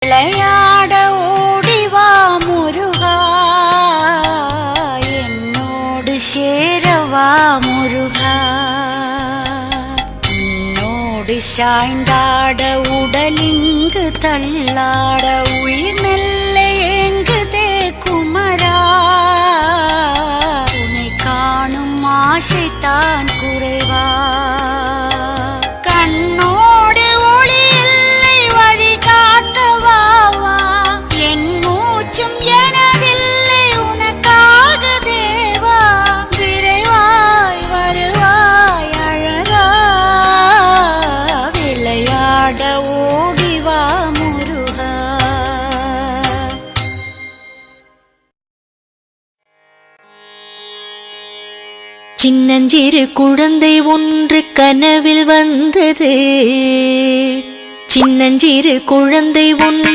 விளையாட ஓடிவா முருகா, என்னோடு சேரவா முருகா. உன்னோடு சாய்ந்தாட உடலிங்கு தள்ளாட உயிர் மெல்ல ஏங்குதே குமரா. உன்னை காணும் ஆசைத்தான் குறைவா. கண்ணோடு ஒளி இல்லை வழி காட்டவாவா. என் மூச்சும் எனதில்லை உனக்காக தேவா. விரைவாய் வருவாய் அழகா, விளையாட ஓடிவா முருகா. சின்னஞ்சிறு குழந்தை ஒன்று கனவில் வந்தது. சின்னஞ்சிறு குழந்தை ஒன்று